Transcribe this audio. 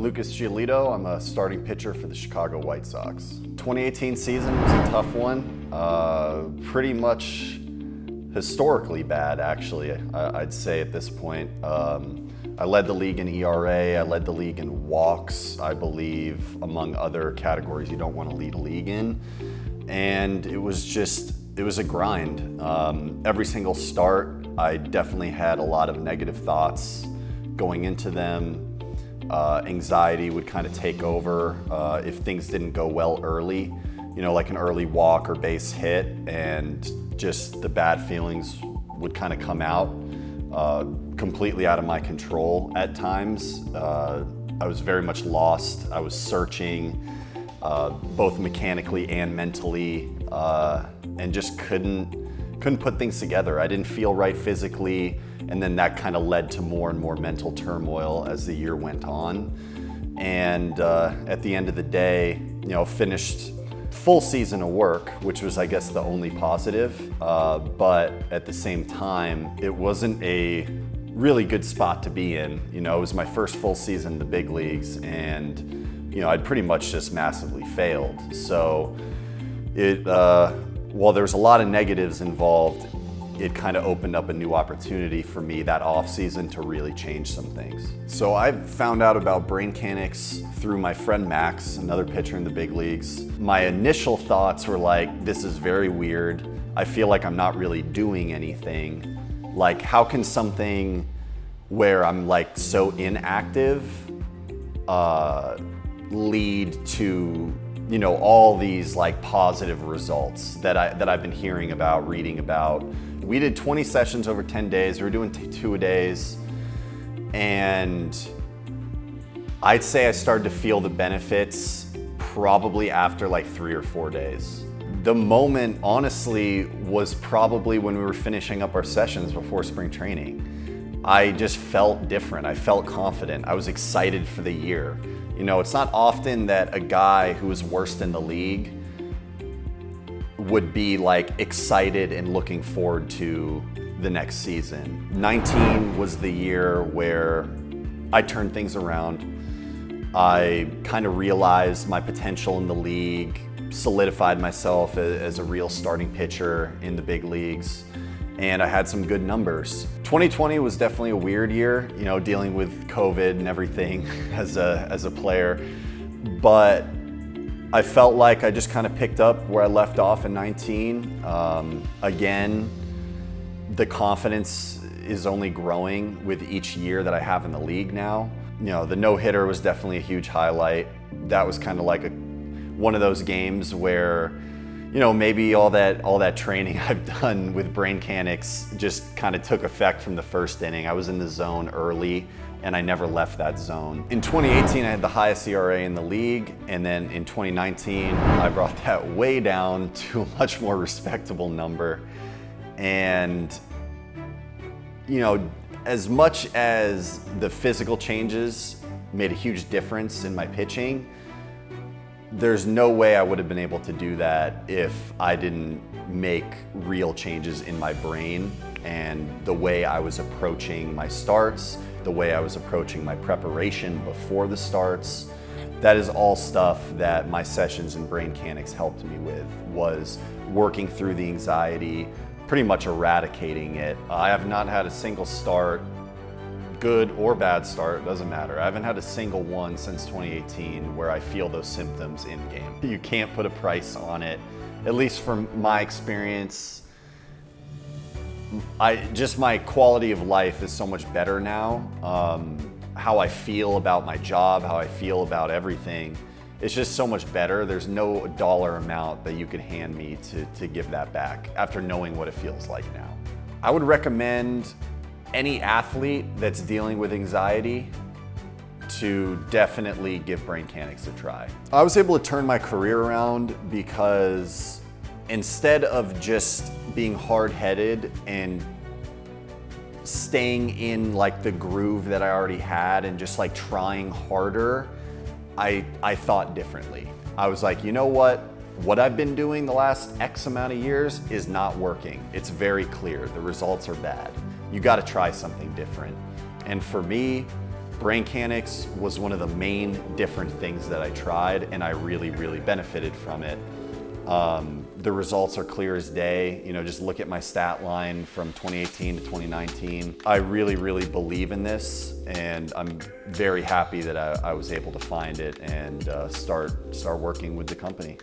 Lucas Giolito. I'm a starting pitcher for the Chicago White Sox. 2018 season was a tough one. Pretty much historically bad, actually, I'd say at this point. I led the league in ERA, I led the league in walks, I believe, among other categories you don't want to lead a league in. And it was a grind. Every single start, I definitely had a lot of negative thoughts going into them. Anxiety would kind of take over if things didn't go well early, like an early walk or base hit, and just the bad feelings would kind of come out, completely out of my control at times. I was very much lost. I was searching, both mechanically and mentally, and just couldn't put things together. I didn't feel right physically, and then that kind of led to more and more mental turmoil as the year went on. And at the end of the day, finished full season of work, which was, I guess, the only positive. But at the same time, it wasn't a really good spot to be in. It was my first full season in the big leagues, and I'd pretty much just massively failed. So while there's a lot of negatives involved, it kind of opened up a new opportunity for me that off season to really change some things. So I found out about BrainCanix through my friend Max, another pitcher in the big leagues. My initial thoughts were like, this is very weird. I feel like I'm not really doing anything. Like, how can something where I'm like so inactive lead to all these like positive results that I've been hearing about, reading about. We did 20 sessions over 10 days. We were doing 2-a-days. And I'd say I started to feel the benefits probably after like 3 or 4 days. The moment, honestly, was probably when we were finishing up our sessions before spring training. I just felt different. I felt confident. I was excited for the year. It's not often that a guy who is worst in the league would be like excited and looking forward to the next season. 19 was the year where I turned things around. I kind of realized my potential in the league, solidified myself as a real starting pitcher in the big leagues, and I had some good numbers. 2020 was definitely a weird year, dealing with COVID and everything as a player, but I felt like I just kind of picked up where I left off in 19. Again, the confidence is only growing with each year that I have in the league now. The no-hitter was definitely a huge highlight. That was kind of like one of those games where maybe all that training I've done with BrainCanix just kind of took effect from the first inning. I was in the zone early, and I never left that zone. In 2018, I had the highest ERA in the league, and then in 2019, I brought that way down to a much more respectable number. And, as much as the physical changes made a huge difference in my pitching, there's no way I would have been able to do that if I didn't make real changes in my brain and the way I was approaching my starts, the way I was approaching my preparation before the starts. That is all stuff that my sessions in BrainCanix helped me with, was working through the anxiety, pretty much eradicating it. I have not had a single start, good or bad start, doesn't matter. I haven't had a single one since 2018 where I feel those symptoms in game. You can't put a price on it, at least from my experience. My quality of life is so much better now. How I feel about my job, how I feel about everything, it's just so much better. There's no dollar amount that you could hand me to give that back after knowing what it feels like now. I would recommend any athlete that's dealing with anxiety to definitely give BrainCanix a try. I was able to turn my career around because instead of just being hard-headed and staying in like the groove that I already had and just like trying harder, I thought differently. I was like, what I've been doing the last X amount of years is not working. It's very clear, the results are bad. You gotta try something different. And for me, Braincanics was one of the main different things that I tried, and I really, really benefited from it. The results are clear as day. You know, just look at my stat line from 2018 to 2019. I really, really believe in this, and I'm very happy that I was able to find it and start working with the company.